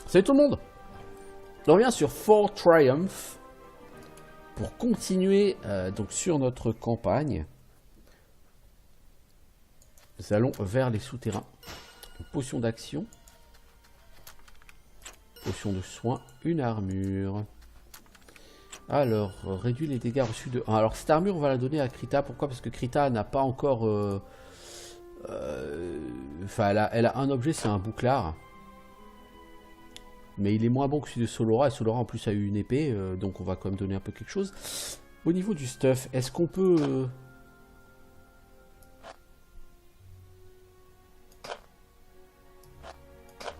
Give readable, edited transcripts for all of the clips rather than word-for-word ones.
Salut tout le monde. On revient sur Fort Triumph pour continuer donc sur notre campagne. Nous allons vers les souterrains. Une potion d'action, potion de soin, une armure. Alors, réduit les dégâts reçus de 1. Alors cette armure on va la donner à Krita. Pourquoi? Parce que Krita n'a pas encore... Enfin, elle a un objet, c'est un bouclard. Mais il est moins bon que celui de Solora. Et Solora en plus a eu une épée. Donc on va quand même donner un peu quelque chose. Au niveau du stuff, est-ce qu'on peut...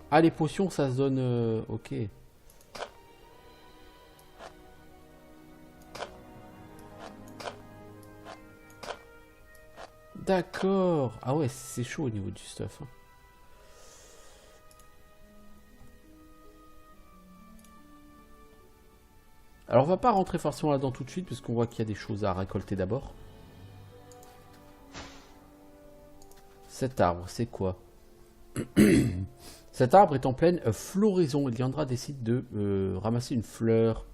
Ah, les potions, ça se donne... Ok. D'accord. Ah ouais, c'est chaud au niveau du stuff. Hein. Alors on va pas rentrer forcément là-dedans tout de suite, parce qu'on voit qu'il y a des choses à récolter d'abord. Cet arbre, c'est quoi? Cet arbre est en pleine floraison. Liandra décide de ramasser une fleur.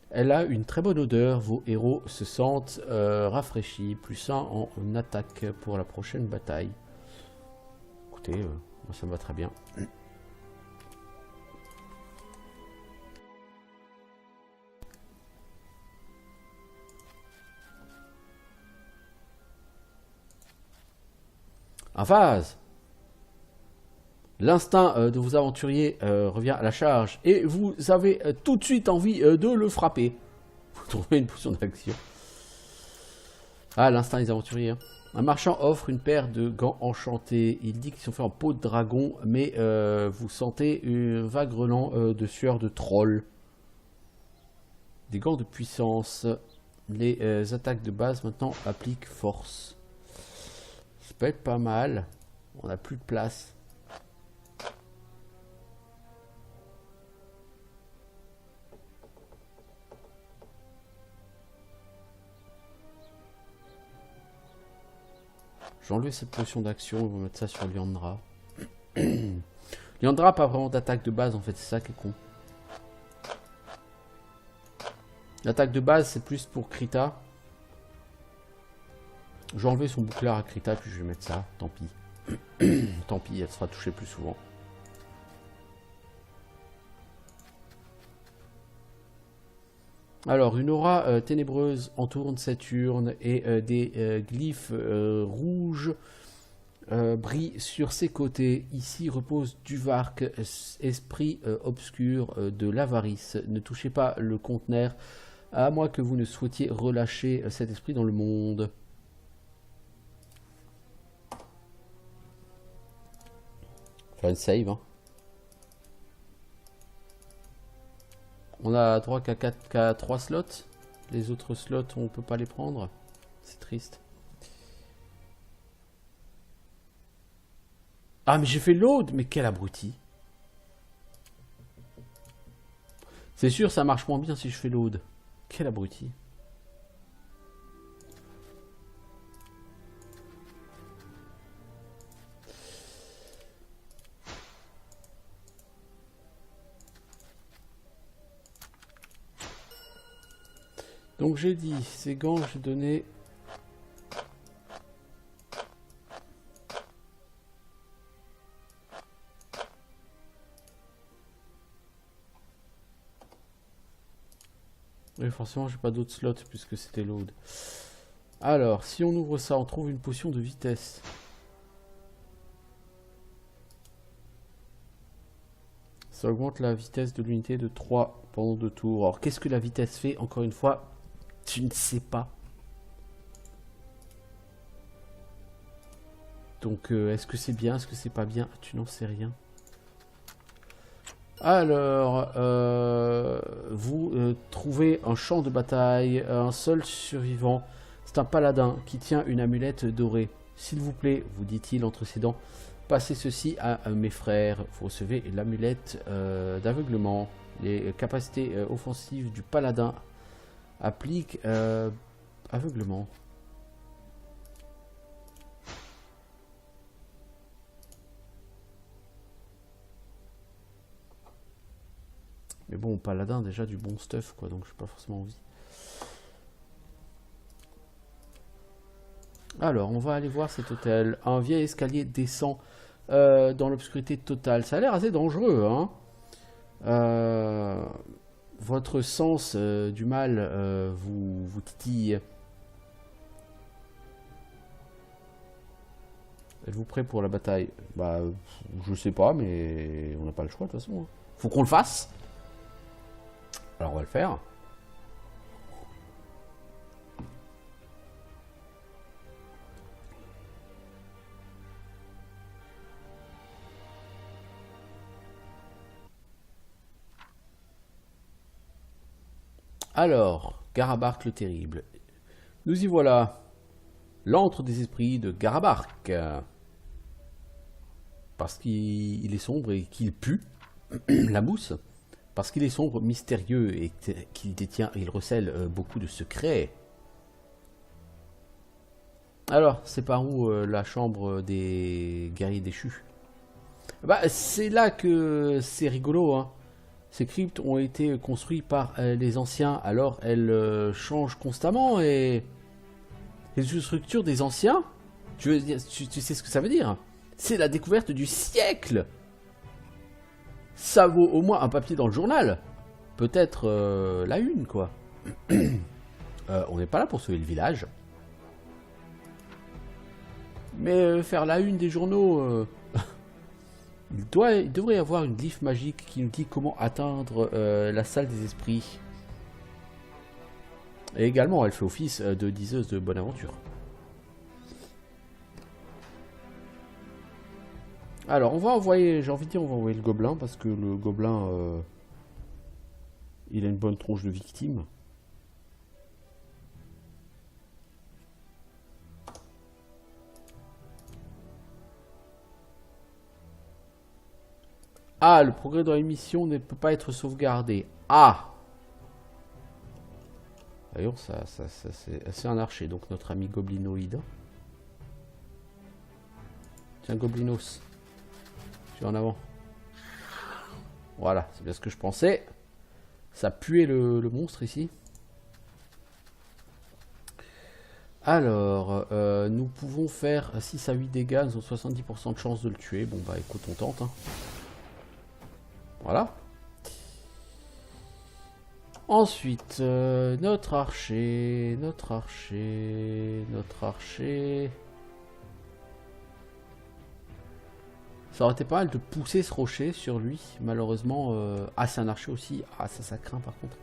Elle a une très bonne odeur. Vos héros se sentent rafraîchis. Plus 1 en attaque pour la prochaine bataille. Écoutez, moi ça me va très bien. En phase. L'instinct de vos aventuriers revient à la charge et vous avez tout de suite envie de le frapper. Vous trouvez une potion d'action. Ah, l'instinct des aventuriers. Hein. Un marchand offre une paire de gants enchantés. Il dit qu'ils sont faits en peau de dragon, mais vous sentez un vague relent de sueur de troll. Des gants de puissance. Les attaques de base maintenant appliquent force. Ça peut être pas mal. On n'a plus de place. Je vais enlever cette potion d'action, on va mettre ça sur Liandra. Liandra n'a pas vraiment d'attaque de base en fait, c'est ça qui est con. L'attaque de base c'est plus pour Krita. Je vais enlever son bouclard à Krita puis je vais mettre ça, tant pis. Tant pis, elle sera touchée plus souvent. Alors, une aura ténébreuse entoure cette urne et des glyphes rouges brillent sur ses côtés. Ici repose Duvark, esprit obscur de l'avarice. Ne touchez pas le conteneur, à moins que vous ne souhaitiez relâcher cet esprit dans le monde. Faire une save, hein. On a droit qu'à 3 slots. Les autres slots, on peut pas les prendre. C'est triste. Ah, mais j'ai fait load. Mais quel abruti. C'est sûr, ça marche moins bien si je fais load. Quel abruti. Donc j'ai dit, ces gants, j'ai donné... Oui, forcément, j'ai pas d'autres slots puisque c'était load. Alors, si on ouvre ça, on trouve une potion de vitesse. Ça augmente la vitesse de l'unité de 3 pendant 2 tours. Alors, qu'est-ce que la vitesse fait? Encore une fois, tu ne sais pas. Donc, est-ce que c'est bien? Est-ce que c'est pas bien? Tu n'en sais rien. Alors, vous trouvez un champ de bataille, un seul survivant. C'est un paladin qui tient une amulette dorée. S'il vous plaît, vous dit-il entre ses dents, passez ceci à mes frères. Vous recevez l'amulette d'aveuglement. Les capacités offensives du paladin appliquent aveuglement. Mais bon, paladin, déjà du bon stuff, quoi, donc j'ai pas forcément envie. Alors, on va aller voir cet hôtel. Un vieil escalier descend dans l'obscurité totale. Ça a l'air assez dangereux, hein. Votre sens du mal vous titille. Êtes-vous prêt pour la bataille? Bah, je sais pas, mais on n'a pas le choix de toute façon, hein. Faut qu'on le fasse. Alors, on va le faire. Alors, Garabark le terrible. Nous y voilà. L'antre des esprits de Garabark. Parce qu'il est sombre et qu'il pue la mousse. Parce qu'il est sombre, mystérieux et qu'il détient, il recèle beaucoup de secrets. Alors, c'est par où la chambre des guerriers déchus? Bah, c'est là que c'est rigolo, hein. Ces cryptes ont été construites par les anciens, alors elles changent constamment et les structures des anciens, tu sais ce que ça veut dire? C'est la découverte du siècle. Ça vaut au moins un papier dans le journal. Peut-être la une, quoi. On n'est pas là pour sauver le village. Mais faire la une des journaux... il devrait y avoir une glyphe magique qui nous dit comment atteindre la salle des esprits. Et également, elle fait office de diseuse de bonne aventure. Alors, on va envoyer, j'ai envie de dire, on va envoyer le gobelin, parce que le gobelin, il a une bonne tronche de victime. Ah, le progrès dans l'émission ne peut pas être sauvegardé. Ah! D'ailleurs, c'est un archer, donc notre ami goblinoïde. Tiens, goblinos. Tu es en avant. Voilà, c'est bien ce que je pensais. Ça puait le monstre ici. Alors, nous pouvons faire 6 à 8 dégâts, nous avons 70% de chance de le tuer. Bon bah écoute, on tente, hein. Voilà. Ensuite, notre archer. Ça aurait été pas mal de pousser ce rocher sur lui. Malheureusement, ah c'est un archer aussi. Ah ça craint par contre.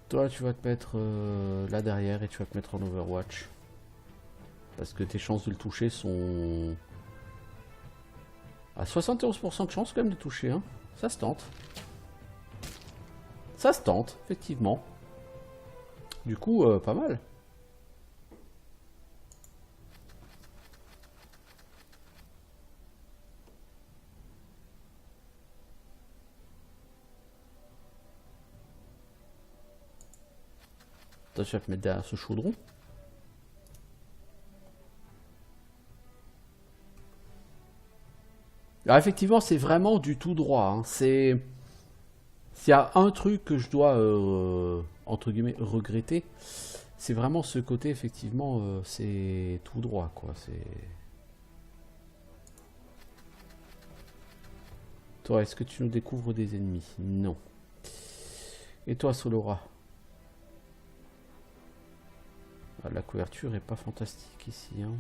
Toi tu vas te mettre là derrière et tu vas te mettre en Overwatch. Parce que tes chances de le toucher sont... à 71% de chance quand même de toucher, hein. Ça se tente. Ça se tente, effectivement. Du coup, pas mal. Toi, tu vas te mettre derrière ce chaudron. Alors effectivement, c'est vraiment du tout droit, hein. C'est... S'il y a un truc que je dois, entre guillemets, regretter, c'est vraiment ce côté, effectivement, c'est tout droit, quoi. C'est... Toi, est-ce que tu nous découvres des ennemis? Non. Et toi, Solora? Ah, la couverture est pas fantastique ici, hein.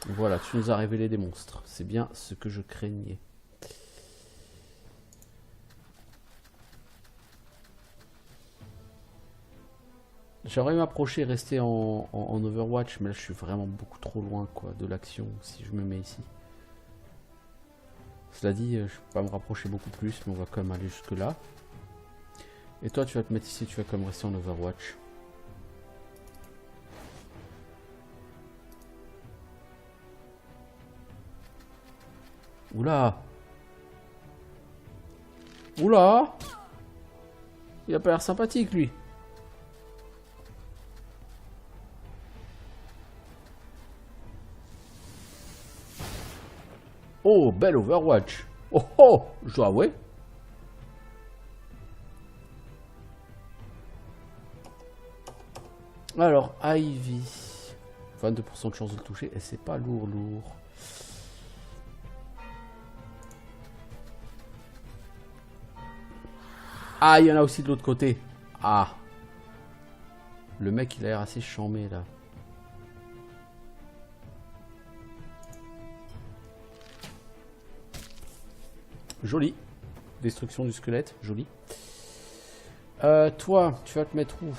Voilà, tu nous as révélé des monstres. C'est bien ce que je craignais. J'aimerais m'approcher et rester en Overwatch, mais là je suis vraiment beaucoup trop loin quoi, de l'action si je me mets ici. Cela dit, je ne peux pas me rapprocher beaucoup plus, mais on va quand même aller jusque là. Et toi tu vas te mettre ici, tu vas quand même rester en Overwatch. Oula! Oula! Il a pas l'air sympathique lui. Oh, belle Overwatch. Oh, oh, je dois avouer. Alors, Ivy. 22% de chance de le toucher. Et c'est pas lourd. Ah, il y en a aussi de l'autre côté. Ah. Le mec, il a l'air assez chambé, là. Joli. Destruction du squelette. Joli. Toi, tu vas te mettre où?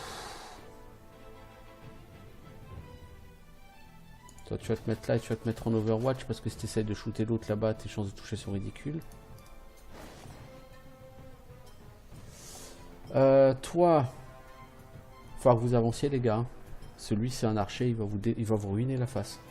Toi, tu vas te mettre là et tu vas te mettre en Overwatch parce que si tu essaies de shooter l'autre là-bas, tes chances de toucher sont ridicules. Toi, il va falloir que vous avanciez, les gars. Celui, c'est un archer, il va vous ruiner la face.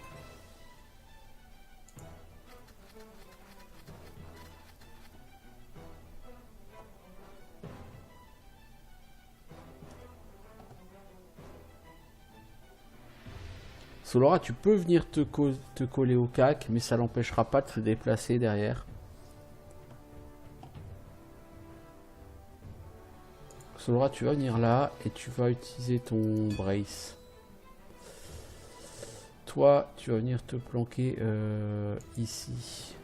Solora, tu peux venir te coller au cac, mais ça l'empêchera pas de se déplacer derrière. Solora, tu vas venir là et tu vas utiliser ton brace. Toi, tu vas venir te planquer ici.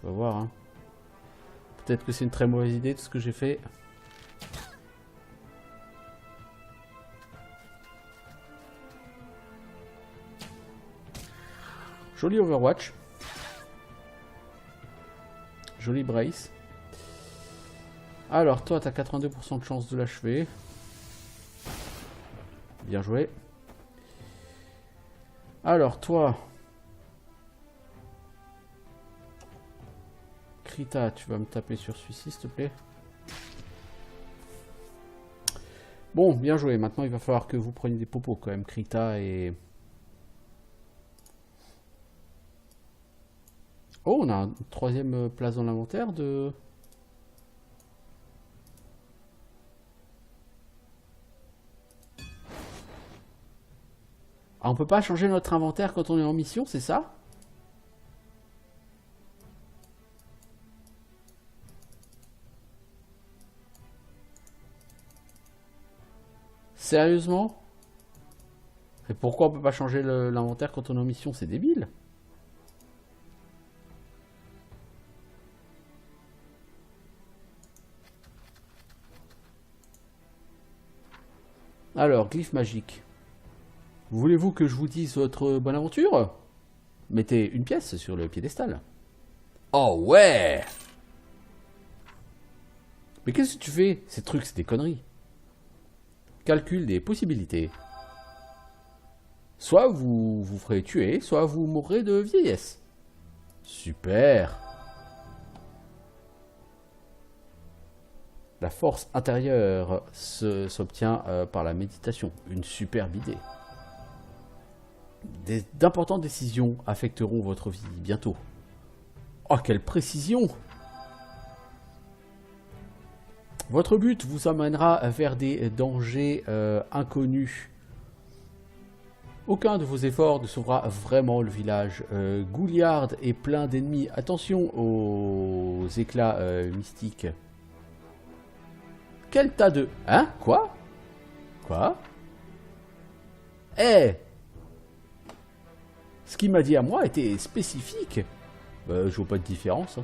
On va voir. Hein. Peut-être que c'est une très mauvaise idée de ce que j'ai fait. Joli Overwatch. Joli brace. Alors, toi, tu as 82% de chance de l'achever. Bien joué. Alors, toi... Krita, tu vas me taper sur celui-ci, s'il te plaît. Bon, bien joué. Maintenant, il va falloir que vous preniez des popos, quand même, Krita et... Oh, on a une troisième place dans l'inventaire de... Ah, on peut pas changer notre inventaire quand on est en mission, c'est ça? Sérieusement? Et pourquoi on peut pas changer l'inventaire quand on est en mission? C'est débile. Alors, glyphe magique. Voulez-vous que je vous dise votre bonne aventure? Mettez une pièce sur le piédestal. Oh ouais! Mais qu'est-ce que tu fais? Ces trucs, c'est des conneries. Calcul des possibilités. Soit vous vous ferez tuer, soit vous mourrez de vieillesse. Super! La force intérieure s'obtient par la méditation. Une superbe idée. D'importantes décisions affecteront votre vie bientôt. Oh, quelle précision! Votre but vous amènera vers des dangers inconnus. Aucun de vos efforts ne sauvera vraiment le village. Gouliard est plein d'ennemis. Attention aux éclats mystiques. Quel tas de... Hein? Quoi? Quoi? Eh! Ce qu'il m'a dit à moi était spécifique. Je vois pas de différence. Hein.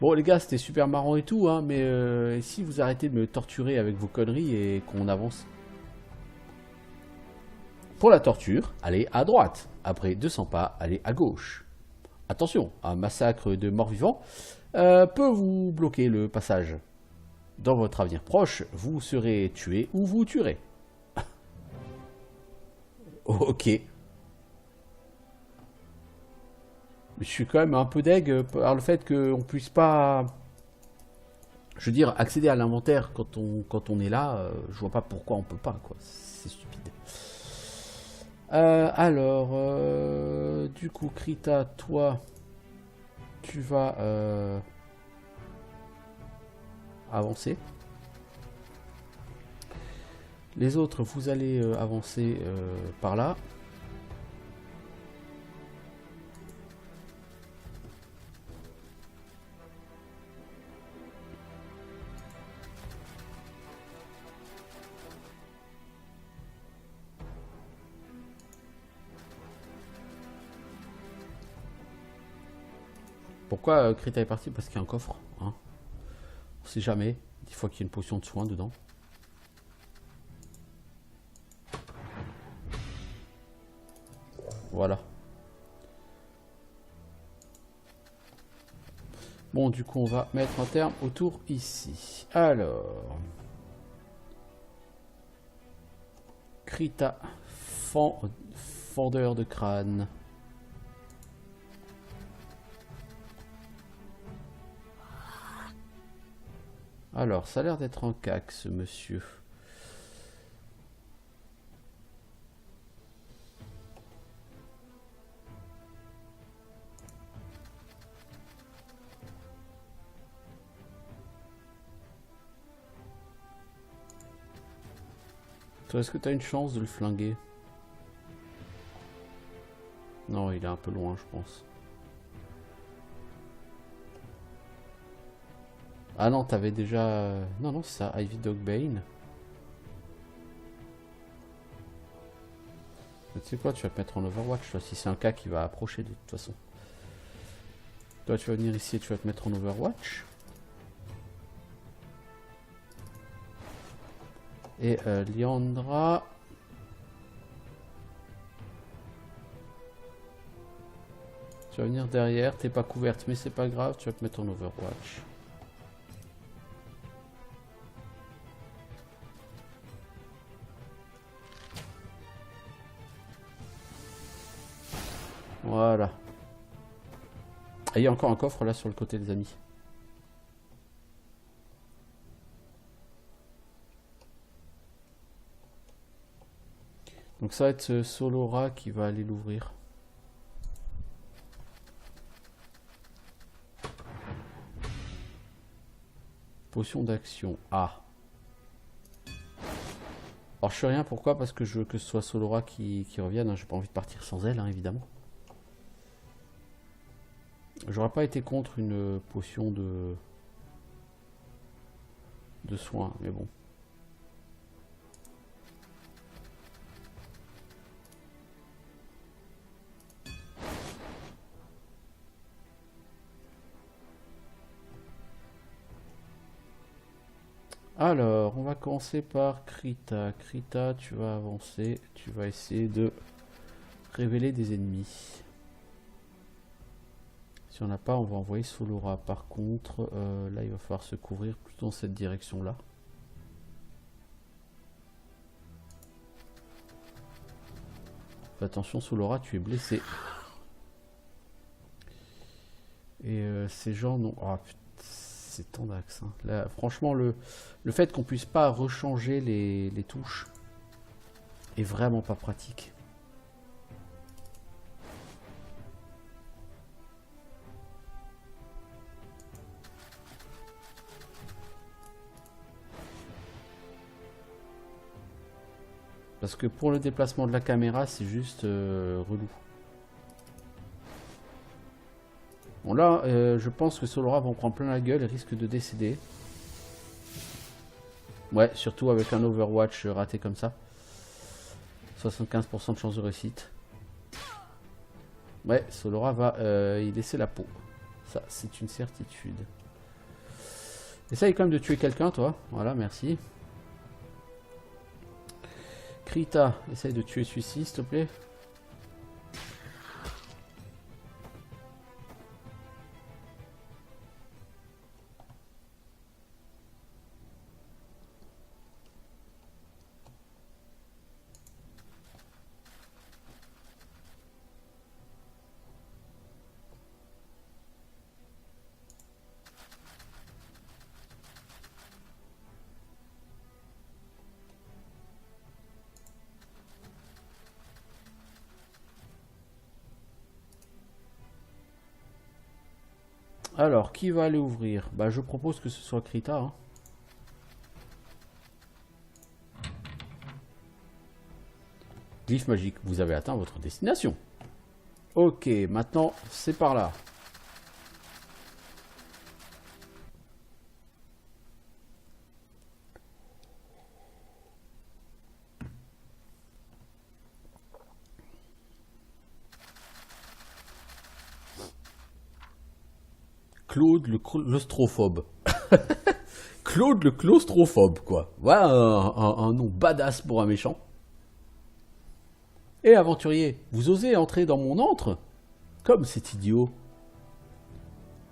Bon les gars, c'était super marrant et tout, hein, mais si vous arrêtez de me torturer avec vos conneries et qu'on avance. Pour la torture, allez à droite. Après 200 pas, allez à gauche. Attention, un massacre de morts-vivants peut vous bloquer le passage. Dans votre avenir proche, vous serez tué ou vous tuerez. Ok. Je suis quand même un peu deg par le fait qu'on puisse pas, je veux dire, accéder à l'inventaire quand on est là. Je vois pas pourquoi on peut pas, quoi. C'est stupide. Alors, du coup, Krita, toi, tu vas avancer. Les autres, vous allez avancer par là. Pourquoi Krita est parti? Parce qu'il y a un coffre. Hein. On sait jamais. Des fois qu'il y a une potion de soin dedans. Voilà. Bon, du coup, on va mettre un terme au tour ici. Alors. Krita, fendeur de crâne. Alors, ça a l'air d'être un cac, ce monsieur. Toi, est-ce que tu as une chance de le flinguer? Non, il est un peu loin, je pense. Ah non, t'avais déjà... Non, non, c'est ça, Ivy Dogbane. Tu sais quoi, tu vas te mettre en Overwatch, toi, si c'est un cas qui va approcher de toute façon. Toi, tu vas venir ici et tu vas te mettre en Overwatch. Et Liandra... Tu vas venir derrière, t'es pas couverte, mais c'est pas grave, tu vas te mettre en Overwatch. Voilà. Et il y a encore un coffre là sur le côté des amis. Donc ça va être ce Solora qui va aller l'ouvrir. Potion d'action. Ah. Alors je fais rien, pourquoi? Parce que je veux que ce soit Solora qui revienne. Hein. J'ai pas envie de partir sans elle, hein, évidemment. J'aurais pas été contre une potion de soin, mais bon. Alors, on va commencer par Krita. Krita, tu vas avancer, tu vas essayer de révéler des ennemis. Si on n'a pas, on va envoyer Solora. Par contre, là, il va falloir se couvrir plutôt dans cette direction-là. Attention, Solora, tu es blessé. Et ces gens n'ont... Ah, putain, c'est tant d'axes. Hein. Là, franchement, le fait qu'on puisse pas rechanger les touches est vraiment pas pratique. Parce que pour le déplacement de la caméra, c'est juste relou. Bon là, je pense que Solora va en prendre plein la gueule et risque de décéder. Ouais, surtout avec un Overwatch raté comme ça. 75% de chance de réussite. Ouais, Solora va y laisser la peau. Ça, c'est une certitude. Essaye quand même de tuer quelqu'un, toi. Voilà, merci. Krita, essaye de tuer celui-ci, s'il te plaît. Alors, qui va aller ouvrir? Bah, je propose que ce soit Krita. Hein. Glyphe magique, vous avez atteint votre destination. Ok, maintenant, c'est par là. Claude le claustrophobe. Claude le claustrophobe, quoi. Voilà un nom badass pour un méchant. Et aventurier, vous osez entrer dans mon antre? Comme c'est idiot.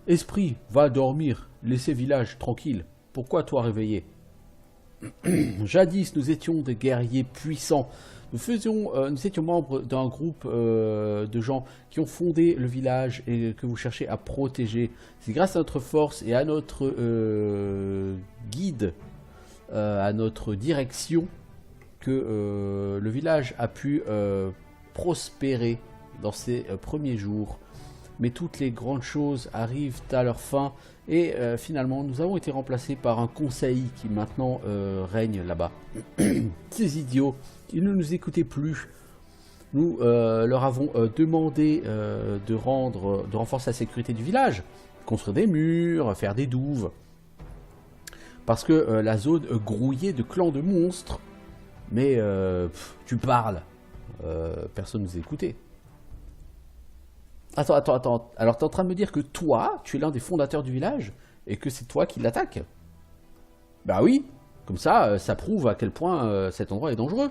Esprit, va dormir, laissez village tranquille. Pourquoi toi réveillé? Jadis, nous étions des guerriers puissants. Nous étions membres d'un groupe de gens qui ont fondé le village et que vous cherchez à protéger. C'est grâce à notre force et à notre guide, à notre direction, que le village a pu prospérer dans ses premiers jours. Mais toutes les grandes choses arrivent à leur fin et finalement nous avons été remplacés par un conseil qui maintenant règne là-bas. Ces idiots, ils ne nous écoutaient plus. Nous leur avons demandé de renforcer la sécurité du village, construire des murs, faire des douves. Parce que la zone grouillait de clans de monstres. Mais tu parles. Personne ne nous écoutait. Attends. Alors, t'es en train de me dire que toi, tu es l'un des fondateurs du village et que c'est toi qui l'attaques? Bah oui. Comme ça, ça prouve à quel point cet endroit est dangereux.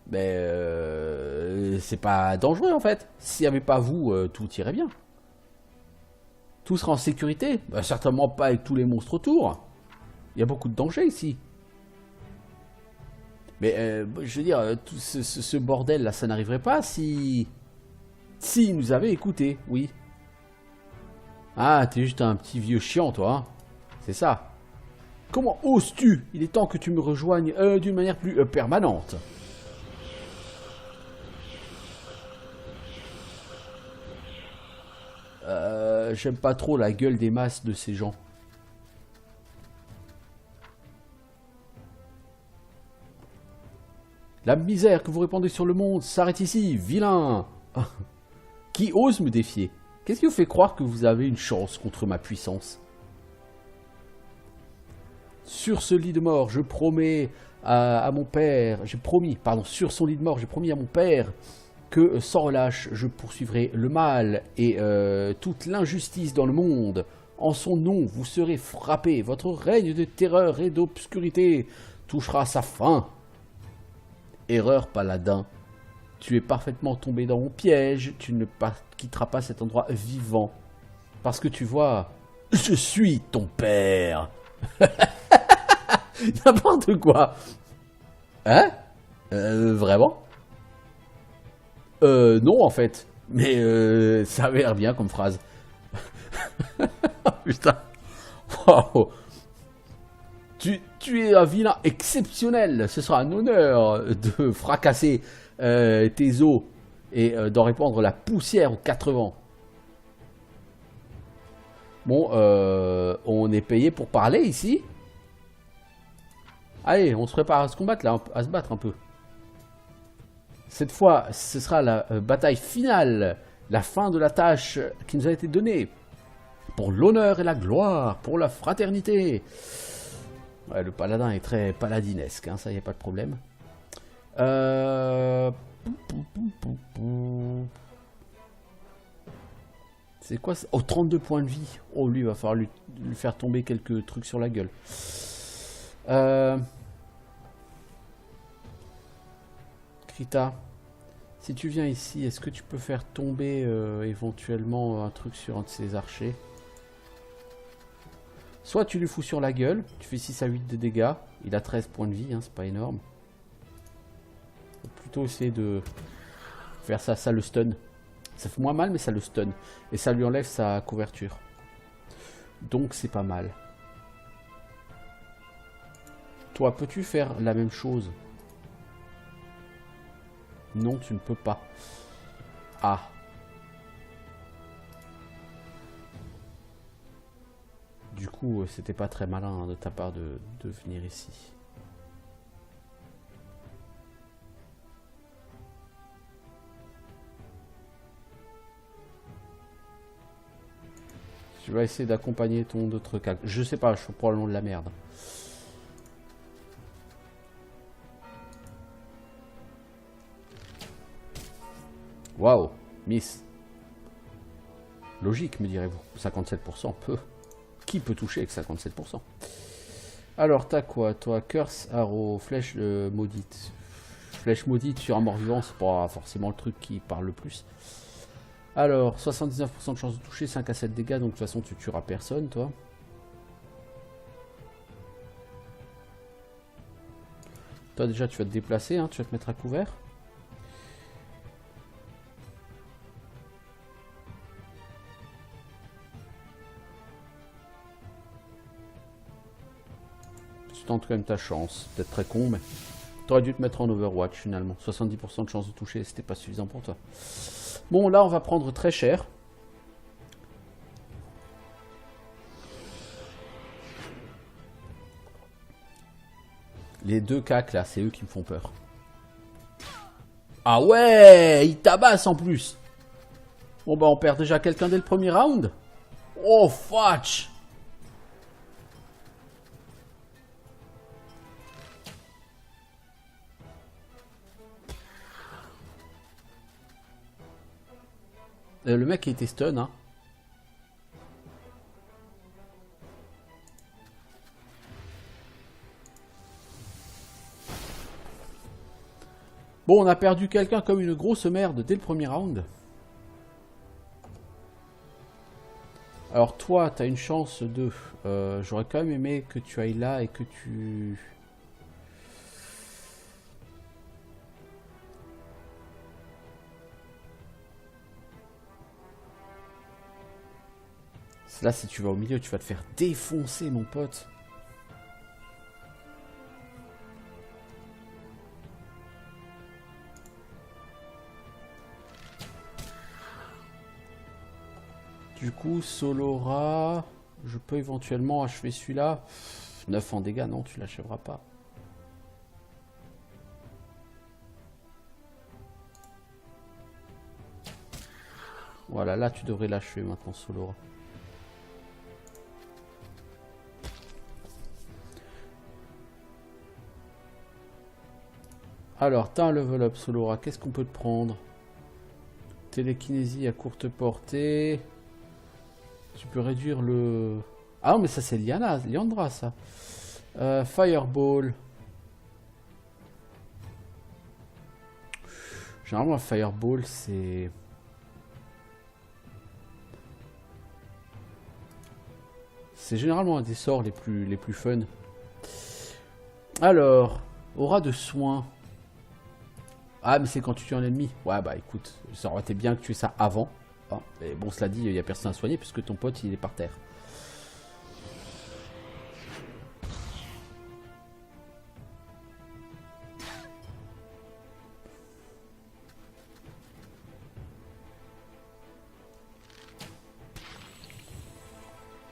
Mais c'est pas dangereux en fait. S'il n'y avait pas vous, tout irait bien. Tout sera en sécurité. Bah, certainement pas avec tous les monstres autour. Il y a beaucoup de dangers ici. Mais je veux dire, tout ce bordel là, ça n'arriverait pas si ils nous avaient écoutés, oui. Ah, t'es juste un petit vieux chiant, toi, hein. C'est ça. Comment oses-tu? Il est temps que tu me rejoignes d'une manière plus permanente. J'aime pas trop la gueule des masses de ces gens. La misère que vous répandez sur le monde s'arrête ici, vilain. Qui ose me défier? Qu'est-ce qui vous fait croire que vous avez une chance contre ma puissance? Sur ce lit de mort, je promets à mon père, sur son lit de mort, j'ai promis à mon père que sans relâche, je poursuivrai le mal et toute l'injustice dans le monde. En son nom, vous serez frappés. Votre règne de terreur et d'obscurité touchera à sa fin. Erreur, paladin. Tu es parfaitement tombé dans mon piège. Tu ne quitteras pas cet endroit vivant. Parce que tu vois, je suis ton père. N'importe quoi. Hein? Vraiment? Non, en fait. Mais ça avait l'air bien comme phrase. Putain. Wow. Tu es un vilain exceptionnel. Ce sera un honneur de fracasser tes os et d'en répandre la poussière aux quatre vents. Bon, on est payé pour parler ici. Allez, on se prépare à se combattre là, à se battre un peu. Cette fois, ce sera la bataille finale, la fin de la tâche qui nous a été donnée. Pour l'honneur et la gloire, pour la fraternité. Ouais, le paladin est très paladinesque, hein, ça y a pas de problème. C'est quoi ça? Oh, 32 points de vie. Oh, lui, il va falloir lui faire tomber quelques trucs sur la gueule. Krita, si tu viens ici, est-ce que tu peux faire tomber éventuellement un truc sur un de ces archers? Soit tu lui fous sur la gueule, tu fais 6 à 8 de dégâts, il a 13 points de vie, hein, c'est pas énorme. Faut plutôt essayer de faire ça, ça le stun. Ça fait moins mal mais ça le stun. Et ça lui enlève sa couverture. Donc c'est pas mal. Toi, peux-tu faire la même chose? Non, tu ne peux pas. Ah. Du coup, c'était pas très malin de ta part de venir ici. Tu vas essayer d'accompagner ton autre calque. Je sais pas, je fais probablement de la merde. Waouh, miss. Logique, me direz-vous. 57% peut. Qui peut toucher avec 57%? Alors, t'as quoi, toi? Curse, arrow, flèche maudite. Flèche maudite sur un mort-vivant, c'est pas forcément le truc qui parle le plus. Alors, 79% de chance de toucher, 5 à 7 dégâts, donc de toute façon, tu tueras personne, toi. Toi, déjà, tu vas te déplacer, hein, tu vas te mettre à couvert. Tu tentes quand même ta chance. Peut-être très con, mais... T'aurais dû te mettre en Overwatch, finalement. 70% de chance de toucher, c'était pas suffisant pour toi. Bon, là, on va prendre très cher. Les deux cacs, là, c'est eux qui me font peur. Ah ouais, ils tabassent en plus. Bon, bah, on perd déjà quelqu'un dès le premier round. Oh, fudge. Le mec a été stun, hein. Bon, on a perdu quelqu'un comme une grosse merde dès le premier round. Alors toi, t'as une chance de... J'aurais quand même aimé que tu ailles là et que tu... Là, si tu vas au milieu, tu vas te faire défoncer, mon pote. Du coup, Solora... Je peux éventuellement achever celui-là. 9 en dégâts, non, tu l'achèveras pas. Voilà, là, tu devrais l'achever maintenant, Solora. Alors, t'as un level up, Solora. Qu'est-ce qu'on peut te prendre? Télékinésie à courte portée. Tu peux réduire le... Ah non, mais ça, c'est Liandra, ça. Fireball. Généralement, un Fireball, c'est... C'est généralement un des sorts les plus fun. Alors, aura de soins. Ah, mais c'est quand tu tues un ennemi. Ouais, bah écoute, ça aurait été bien que tu aies ça avant. Ah, mais bon, cela dit, il n'y a personne à soigner puisque ton pote, il est par terre.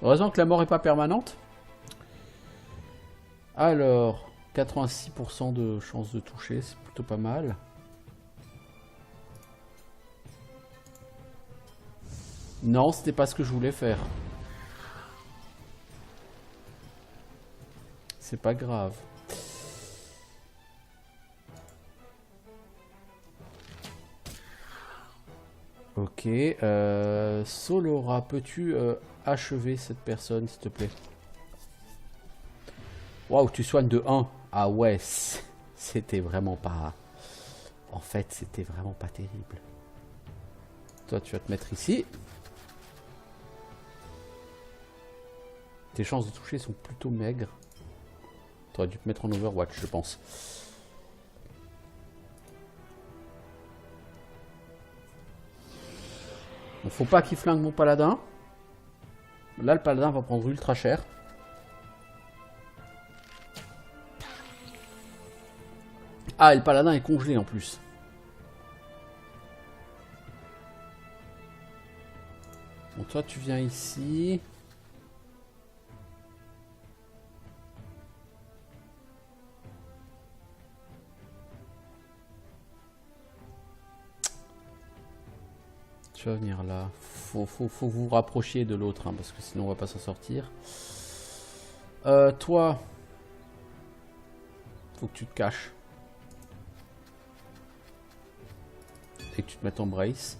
Heureusement que la mort n'est pas permanente. Alors, 86% de chance de toucher, c'est plutôt pas mal. Non, c'était pas ce que je voulais faire. C'est pas grave. Ok. Solora, peux-tu achever cette personne, s'il te plaît? Waouh, tu soignes de 1. Ah ouais, c'était vraiment pas... En fait, c'était vraiment pas terrible. Toi, tu vas te mettre ici. Tes chances de toucher sont plutôt maigres. Tu aurais dû te mettre en Overwatch, je pense. Bon, faut pas qu'il flingue mon paladin. Là, le paladin va prendre ultra cher. Ah, et le paladin est congelé en plus. Bon, toi, tu viens ici. Tu vas venir là. Faut que vous vous rapprochiez de l'autre, hein, parce que sinon on va pas s'en sortir. Toi, faut que tu te caches. Et que tu te mettes en brace.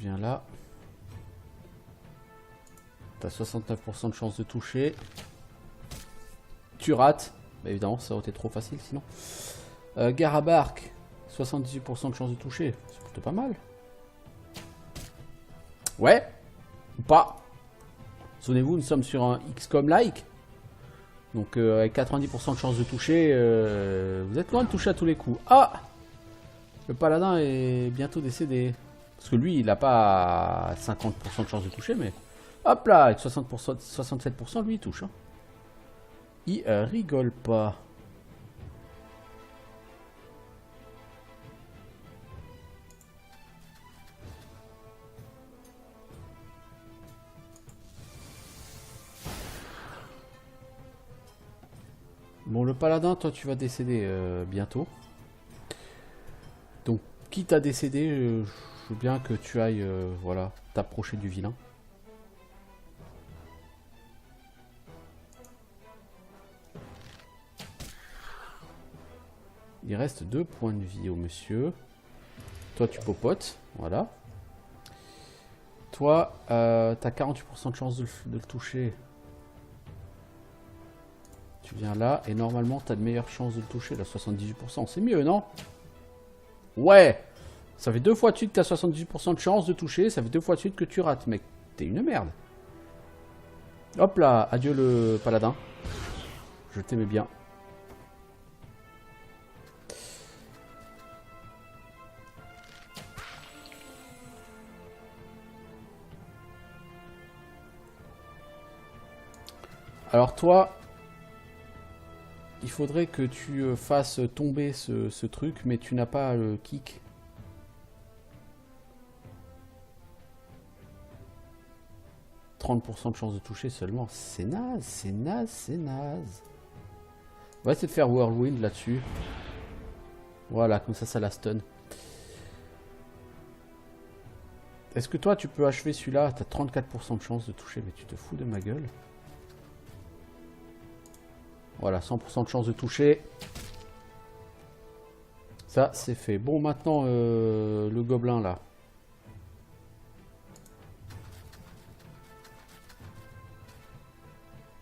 viens là. T'as 69% de chance de toucher. Tu rates. Bah, évidemment, ça aurait été trop facile sinon. Garabark, 78% de chance de toucher. C'est plutôt pas mal. Ouais. Ou pas. Souvenez-vous, nous sommes sur un XCOM-like. Donc avec 90% de chance de toucher, vous êtes loin de toucher à tous les coups. Ah! Le paladin est bientôt décédé. Parce que lui, il n'a pas 50% de chance de toucher, mais... Hop là, avec 60%, 67%, lui, il touche. Hein. Il rigole pas. Bon, le paladin, toi, tu vas décéder bientôt. Donc, quitte à décéder, je veux bien que tu ailles, voilà, t'approcher du vilain. Il reste 2 points de vie au monsieur. Toi, tu popotes, voilà. Toi, t'as 48% de chance de le toucher. Tu viens là, et normalement, t'as de meilleures chances de le toucher, là, 78%. C'est mieux, non? Ouais! Ça fait 2 fois de suite que t'as 78% de chance de toucher, ça fait 2 fois de suite que tu rates, mec. T'es une merde. Hop là, adieu le paladin. Je t'aimais bien. Alors toi, il faudrait que tu fasses tomber ce truc, mais tu n'as pas le kick. « 30% de chance de toucher seulement. » C'est naze, c'est naze, c'est naze. On va essayer de faire Whirlwind là-dessus. Voilà, comme ça la stun. Est-ce que toi, tu peux achever celui-là? T'as 34% de chance de toucher, mais tu te fous de ma gueule. Voilà, 100% de chance de toucher. Ça, c'est fait. Bon, maintenant, le gobelin, là.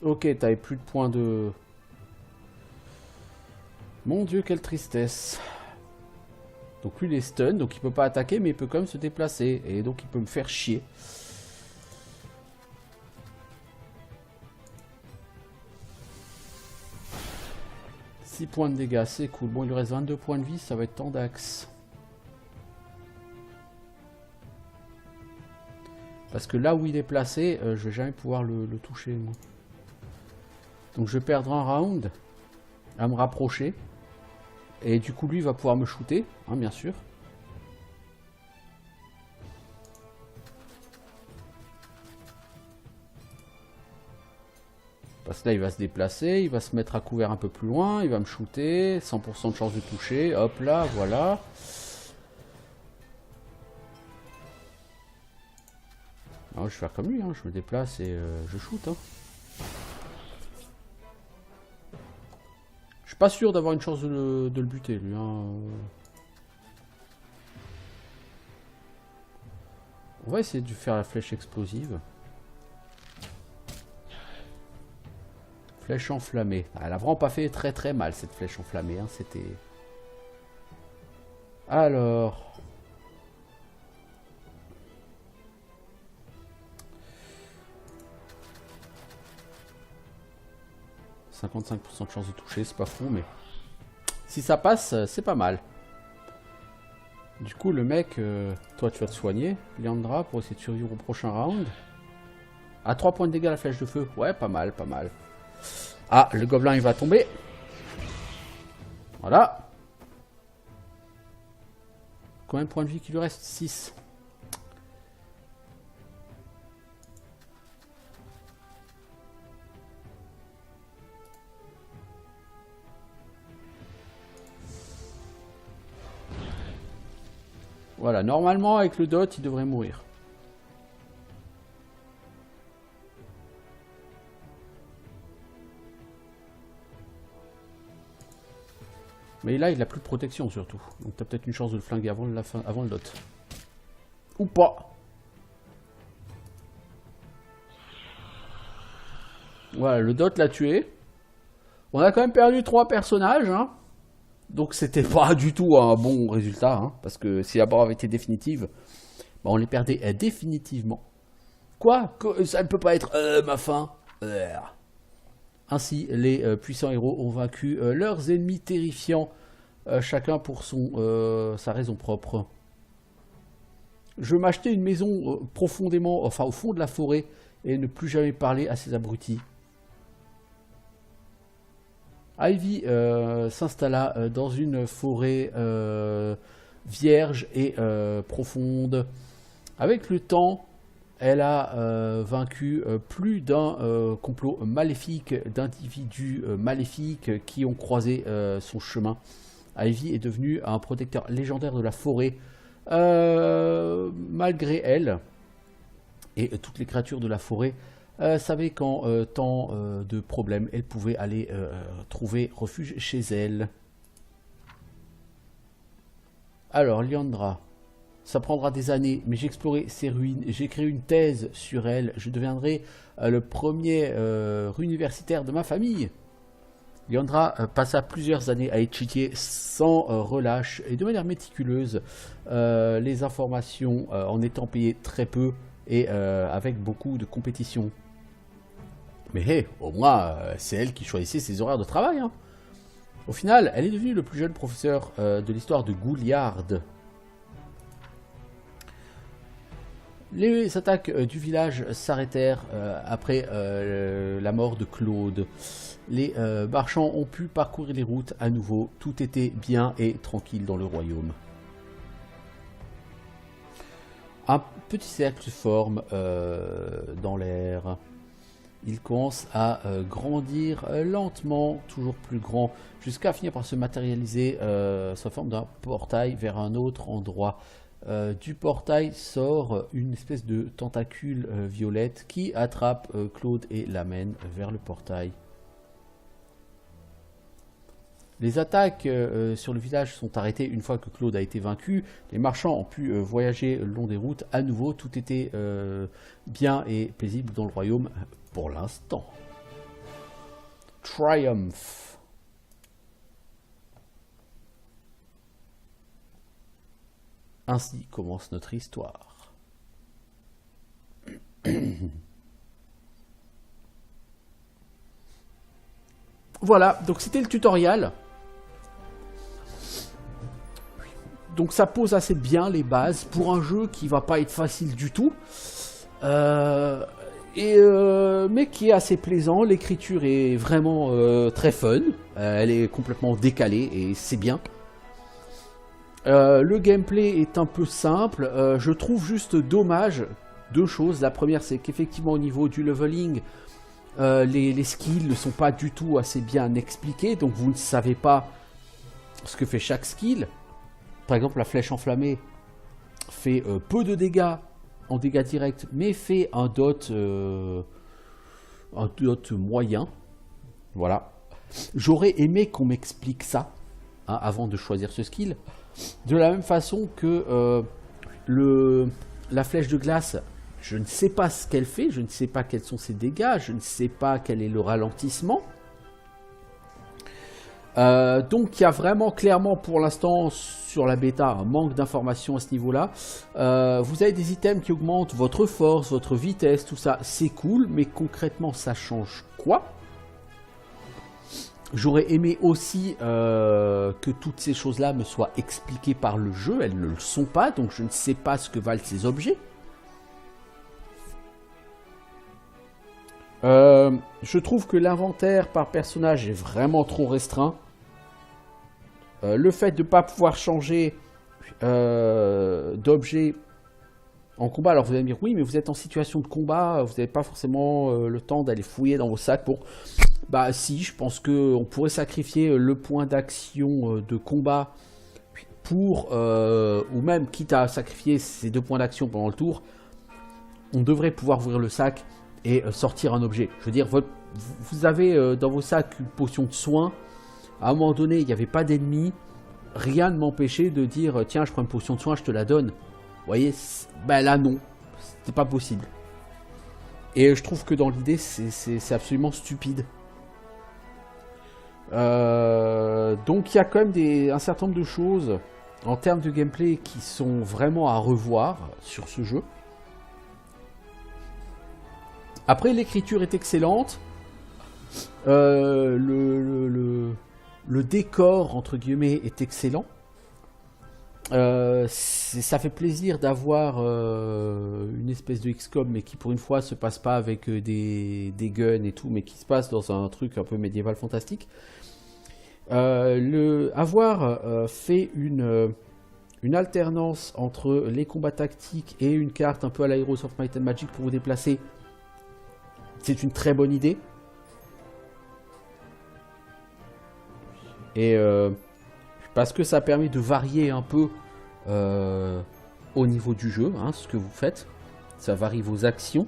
Ok, t'avais plus de points de... Mon Dieu, quelle tristesse. Donc lui, il est stun, donc il peut pas attaquer, mais il peut quand même se déplacer. Et donc, il peut me faire chier. Points de dégâts, c'est cool. Bon, il lui reste 22 points de vie, ça va être tendax. Parce que là où il est placé, je vais jamais pouvoir le toucher, moi. Donc je vais perdre un round à me rapprocher. Et du coup, lui va pouvoir me shooter, hein, bien sûr. Parce que là, il va se déplacer, il va se mettre à couvert un peu plus loin, il va me shooter, 100% de chance de toucher, hop là, voilà. Alors, je vais faire comme lui, hein, je me déplace et je shoot. Hein. Je suis pas sûr d'avoir une chance de le buter, lui. Hein. On va essayer de faire la flèche explosive. Flèche enflammée. Elle a vraiment pas fait très très mal cette flèche enflammée. Hein. C'était... Alors... « 55% de chance de toucher, c'est pas fou, mais... Si ça passe, c'est pas mal. Du coup, le mec... toi, tu vas te soigner, Leandra, pour essayer de survivre au prochain round. À 3 points de dégâts la flèche de feu. Ouais, pas mal, pas mal. Ah, le gobelin, il va tomber. Voilà. Combien de points de vie qu'il lui reste? 6. Voilà, normalement, avec le dot, il devrait mourir. Mais là, il a plus de protection surtout. Donc t'as peut-être une chance de le flinguer avant le dot. Ou pas. Voilà, le dot l'a tué. On a quand même perdu 3 personnages, hein. Donc c'était pas du tout un bon résultat, hein, parce que si la mort avait été définitive, bah, on les perdait définitivement. Quoi? Ça ne peut pas être ma fin. Ainsi, les puissants héros ont vaincu leurs ennemis terrifiants, chacun pour sa raison propre. Je veux m'acheter une maison profondément, enfin au fond de la forêt, et ne plus jamais parler à ces abrutis. Ivy s'installa dans une forêt vierge et profonde. Avec le temps, elle a vaincu plus d'un complot maléfique d'individus maléfiques qui ont croisé son chemin. Ivy est devenue un protecteur légendaire de la forêt. Malgré elle et toutes les créatures de la forêt savaient qu'en temps de problème, elle pouvait aller trouver refuge chez elle. Alors, Liandra, ça prendra des années, mais j'ai exploré ces ruines, j'ai créé une thèse sur elle, je deviendrai le premier universitaire de ma famille. Liandra passa plusieurs années à étudier sans relâche et de manière méticuleuse les informations en étant payée très peu et avec beaucoup de compétition. Mais hey, au moins, c'est elle qui choisissait ses horaires de travail. Hein. Au final, elle est devenue le plus jeune professeur de l'histoire de Gouliard. Les attaques du village s'arrêtèrent après la mort de Claude. Les marchands ont pu parcourir les routes à nouveau. Tout était bien et tranquille dans le royaume. Un petit cercle se forme dans l'air. Il commence à grandir lentement, toujours plus grand, jusqu'à finir par se matérialiser sous forme d'un portail vers un autre endroit. Du portail sort une espèce de tentacule violette qui attrape Claude et l'amène vers le portail. Les attaques sur le village sont arrêtées une fois que Claude a été vaincu. Les marchands ont pu voyager le long des routes à nouveau. Tout était bien et paisible dans le royaume pour l'instant. Triumph. Ainsi commence notre histoire. Voilà, donc c'était le tutoriel. Donc ça pose assez bien les bases pour un jeu qui va pas être facile du tout. Mais qui est assez plaisant. L'écriture est vraiment très fun. Elle est complètement décalée et c'est bien. Le gameplay est un peu simple. Je trouve juste dommage deux choses. La première, c'est qu'effectivement au niveau du leveling, les skills ne sont pas du tout assez bien expliqués. Donc vous ne savez pas ce que fait chaque skill. Par exemple, la flèche enflammée fait peu de dégâts en dégâts directs, mais fait un dot moyen. Voilà. J'aurais aimé qu'on m'explique ça hein, avant de choisir ce skill. De la même façon que la flèche de glace, je ne sais pas ce qu'elle fait, je ne sais pas quels sont ses dégâts, je ne sais pas quel est le ralentissement. Donc il y a vraiment clairement pour l'instant sur la bêta un manque d'informations à ce niveau là. Vous avez des items qui augmentent votre force, votre vitesse, tout ça c'est cool, mais concrètement ça change quoi? J'aurais aimé aussi que toutes ces choses là me soient expliquées par le jeu, elles ne le sont pas, donc je ne sais pas ce que valent ces objets. Je trouve que l'inventaire par personnage est vraiment trop restreint. Le fait de ne pas pouvoir changer d'objet en combat, alors vous allez me dire oui mais vous êtes en situation de combat, vous n'avez pas forcément le temps d'aller fouiller dans vos sacs pour... Bah si, je pense qu'on pourrait sacrifier le point d'action de combat pour, ou même quitte à sacrifier ces 2 points d'action pendant le tour, on devrait pouvoir ouvrir le sac et sortir un objet. Je veux dire, vous avez dans vos sacs une potion de soin. À un moment donné, il n'y avait pas d'ennemis. Rien ne m'empêchait de dire tiens, je prends une potion de soin, je te la donne. Vous voyez, ben là non, c'était pas possible. Et je trouve que dans l'idée, c'est absolument stupide. Donc il y a quand même un certain nombre de choses en termes de gameplay qui sont vraiment à revoir sur ce jeu. Après, l'écriture est excellente. Le décor, entre guillemets, est excellent. Ça fait plaisir d'avoir une espèce de XCOM, mais qui pour une fois se passe pas avec des guns et tout, mais qui se passe dans un truc un peu médiéval fantastique. Avoir fait une alternance entre les combats tactiques et une carte un peu à la Heroes of Might and Magic pour vous déplacer, c'est une très bonne idée. Et parce que ça permet de varier un peu au niveau du jeu, hein, ce que vous faites. Ça varie vos actions.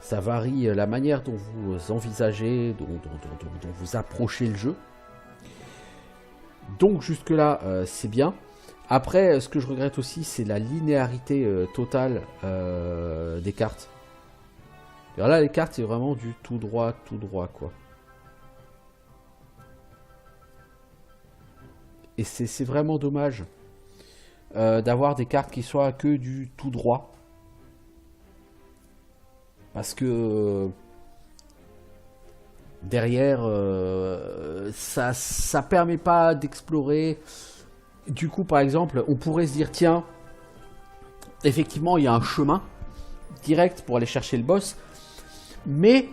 Ça varie la manière dont vous envisagez, dont vous approchez le jeu. Donc jusque là, c'est bien. Après, ce que je regrette aussi, c'est la linéarité totale des cartes. Alors là, les cartes, c'est vraiment du tout droit, quoi. Et c'est vraiment dommage d'avoir des cartes qui soient que du tout droit. Parce que derrière, ça permet pas d'explorer. Du coup, par exemple, on pourrait se dire, tiens, effectivement, il y a un chemin direct pour aller chercher le boss. Mais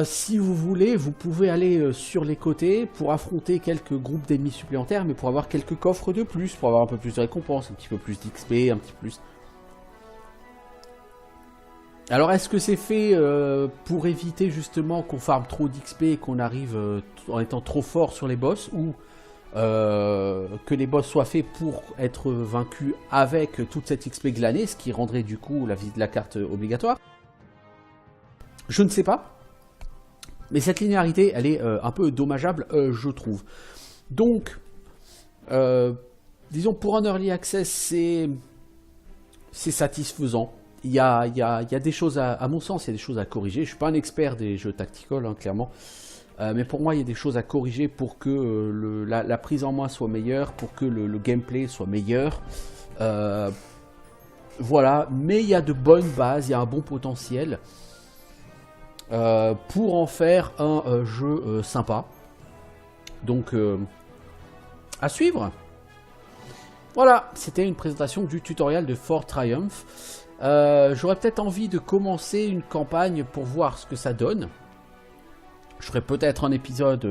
si vous voulez, vous pouvez aller sur les côtés pour affronter quelques groupes d'ennemis supplémentaires, mais pour avoir quelques coffres de plus, pour avoir un peu plus de récompenses, un petit peu plus d'XP, un petit peu plus. Alors, est-ce que c'est fait pour éviter justement qu'on farme trop d'XP et qu'on arrive en étant trop fort sur les boss, ou que les boss soient faits pour être vaincus avec toute cette XP glanée, ce qui rendrait du coup la visite de la carte obligatoire? Je ne sais pas. Mais cette linéarité, elle est un peu dommageable, je trouve. Donc, disons, pour un early access, c'est satisfaisant. Il y a des choses, à mon sens, il y a des choses à corriger. Je ne suis pas un expert des jeux tactical, hein, clairement. Mais pour moi, il y a des choses à corriger pour que la prise en main soit meilleure, pour que le gameplay soit meilleur. Voilà, mais il y a de bonnes bases, il y a un bon potentiel. Pour en faire un jeu sympa. Donc, à suivre. Voilà, c'était une présentation du tutoriel de Fort Triumph. J'aurais peut-être envie de commencer une campagne pour voir ce que ça donne. Je ferai peut-être un épisode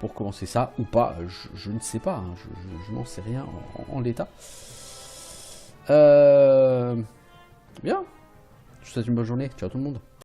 pour commencer ça, ou pas, je ne sais pas, hein, je n'en sais rien en l'état. Bien, je vous souhaite une bonne journée, ciao tout le monde.